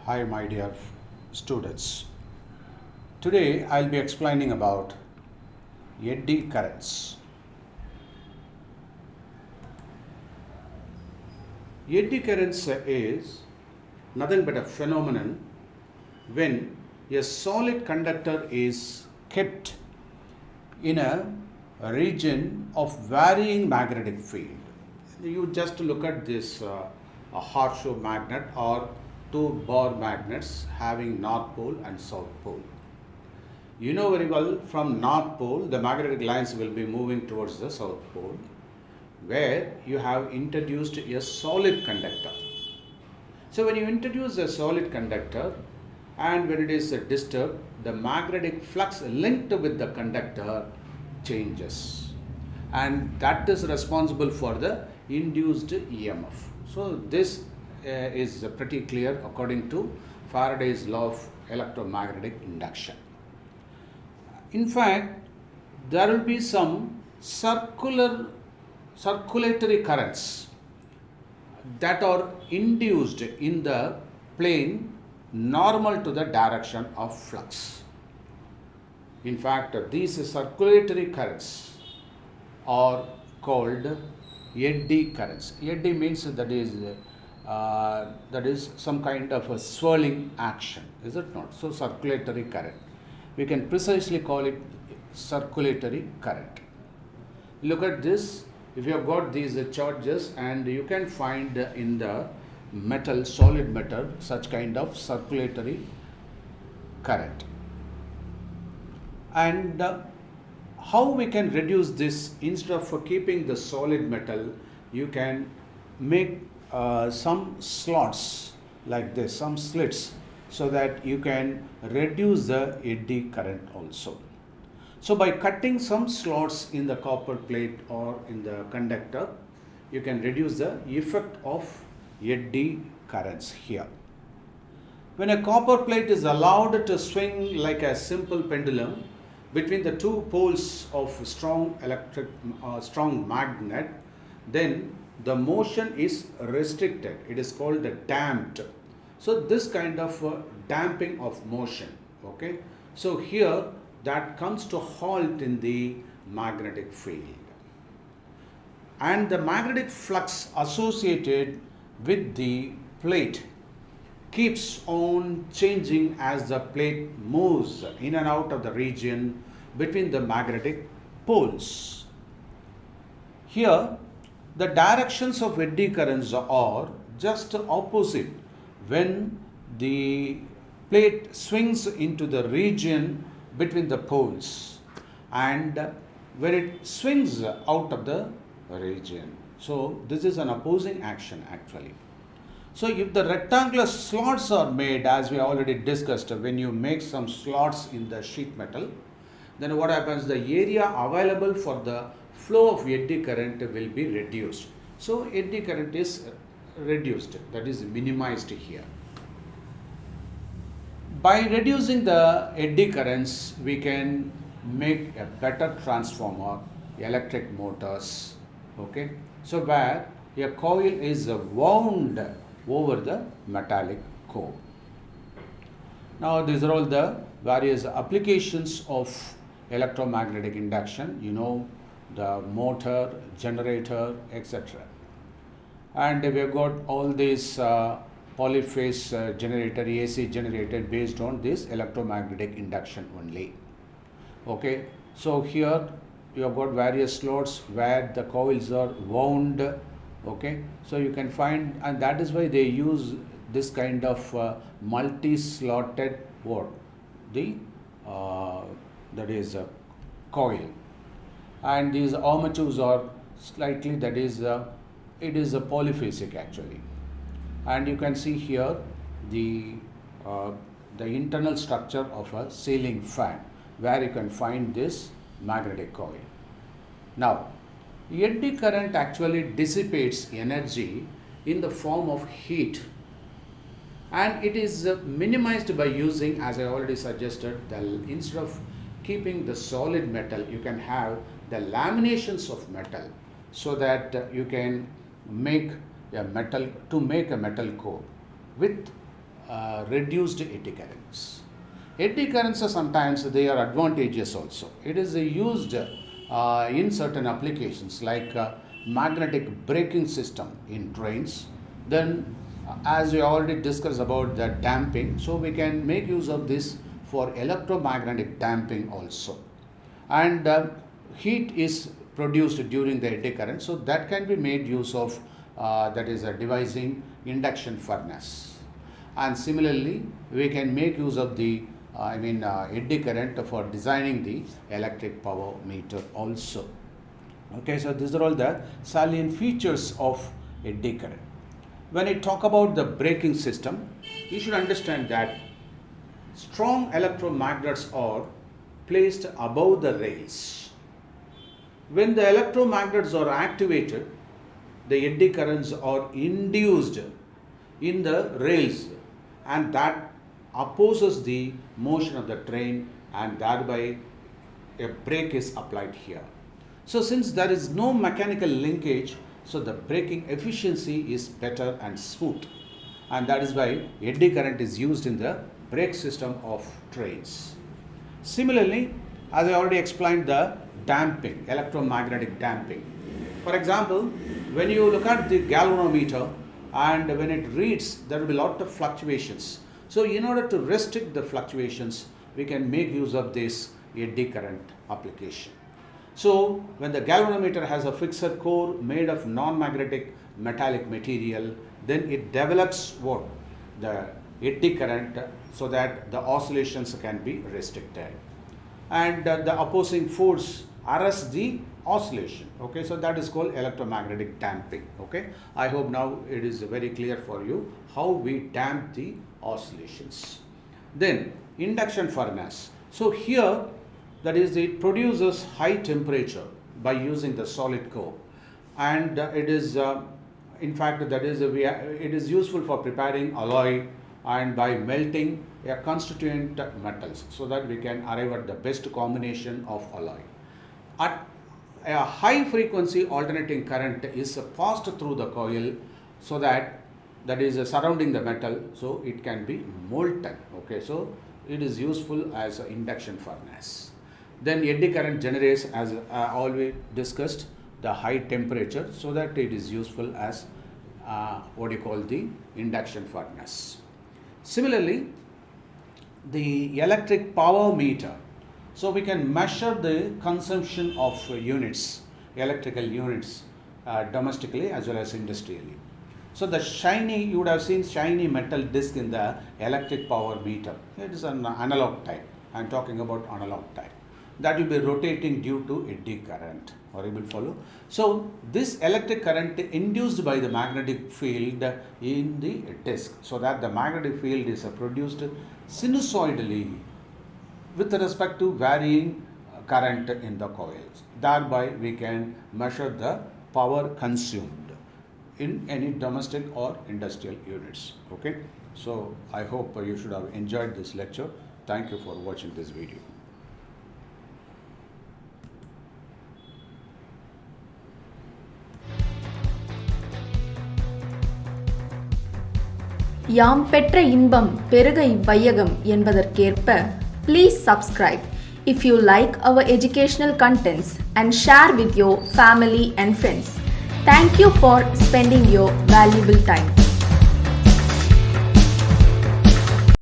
Hi, my dear students. Today I'll be explaining about eddy currents. Eddy currents is nothing but a phenomenon when a solid conductor is kept in a region of varying magnetic field. You just look at this a horseshoe magnet or two bar magnets having north pole and south pole. You know very well from north pole the magnetic lines will be moving towards the south pole where you have introduced a solid conductor. So when you introduce a solid conductor and when it is disturbed, the magnetic flux linked with the conductor changes, and that is responsible for the induced EMF. So this is pretty clear according to Faraday's law of electromagnetic induction. In fact, there will be some circulatory currents that are induced in the plane normal to the direction of flux. In fact, these circulatory currents are called eddy currents. Eddy means that is some kind of a swirling action, is it not? So circulatory current, we can precisely call it circulatory current. Look at this. If you have got these charges and you can find in the metal, solid metal, such kind of circulatory current. And how we can reduce this? Instead of keeping the solid metal, you can make some slots like this, some slits, so that you can reduce the eddy current also. So by cutting some slots in the copper plate or in the conductor, you can reduce the effect of eddy currents here. When a copper plate is allowed to swing like a simple pendulum between the two poles of strong magnet, then the motion is restricted. It is called damped. So this kind of damping of motion, okay. So here that comes to halt in the magnetic field, and the magnetic flux associated with the plate keeps on changing as the plate moves in and out of the region between the magnetic poles. Here, the directions of eddy currents are just opposite when the plate swings into the region between the poles and when it swings out of the region. So this is an opposing action actually. So if the rectangular slots are made, as we already discussed, when you make some slots in the sheet metal, then what happens? The area available for the flow of eddy current will be reduced. So eddy current is reduced, that is minimized here. By reducing the eddy currents, we can make a better transformer, electric motors, okay. So where a coil is wound over the metallic core. Now these are all the various applications of electromagnetic induction, you know, the motor, generator, etc. And we have got all these polyphase generator, AC generator based on this electromagnetic induction only. Okay, so here you have got various slots where the coils are wound. Okay, so you can find, and that is why they use this kind of multi-slotted what? That is a coil. And these armatures are slightly, that is it is a polyphasic actually. And you can see here the internal structure of a ceiling fan where you can find this magnetic coil. Now, eddy current actually dissipates energy in the form of heat, and it is minimized by using, as I already suggested, instead of keeping the solid metal, you can have the laminations of metal, so that you can make a metal core with reduced eddy currents. Eddy currents are sometimes they are advantageous also. It is used in certain applications like magnetic braking system in trains. Then as we already discussed about the damping, so we can make use of this for electromagnetic damping also. And heat is produced during the eddy current, so that can be made use of, that is devising induction furnace. And similarly we can make use of the eddy current for designing the electric power meter also. Okay, so these are all the salient features of eddy current. When I talk about the braking system, you should understand that strong electromagnets are placed above the rails. When the electromagnets are activated, the eddy currents are induced in the rails, and that opposes the motion of the train, and thereby a brake is applied here. So since there is no mechanical linkage, so the braking efficiency is better and smooth, and that is why eddy current is used in the brake system of trains. Similarly, as I already explained, the damping, electromagnetic damping. For example, when you look at the galvanometer and when it reads, there will be a lot of fluctuations. So in order to restrict the fluctuations, we can make use of this eddy current application. So when the galvanometer has a fixed core made of non-magnetic metallic material, then it develops what? The eddy current, so that the oscillations can be restricted. And the opposing force arrests the oscillation. Okay, so that is called electromagnetic damping. Okay, I hope now it is very clear for you how we damp the oscillations. Then induction furnace. So here, that is, it produces high temperature by using the solid core, and it is in fact that is it is useful for preparing alloy and by melting a constituent metals, so that we can arrive at the best combination of alloy. At a high frequency, alternating current is passed through the coil, so that is surrounding the metal, so it can be molten. Okay, so it is useful as an induction furnace. Then eddy current generates, as always discussed, the high temperature, so that it is useful as what you call the induction furnace. Similarly, the electric power meter. So we can measure the consumption of units, electrical units, domestically as well as industrially. So the shiny, you would have seen shiny metal disc in the electric power meter. It is an analog type. I am talking about analog type. That will be rotating due to eddy current. Or you will follow. So this electric current induced by the magnetic field in the disc, so that the magnetic field is produced sinusoidally with respect to varying current in the coils. Thereby we can measure the power consumed in any domestic or industrial units. Okay, so I hope you should have enjoyed this lecture. Thank you for watching this video. யாம் பெற்ற இன்பம் பெருக இவ்வையகம் என்பதற்கேற்ப please subscribe if you like our educational contents and share with your family and friends. Thank you for spending your valuable time.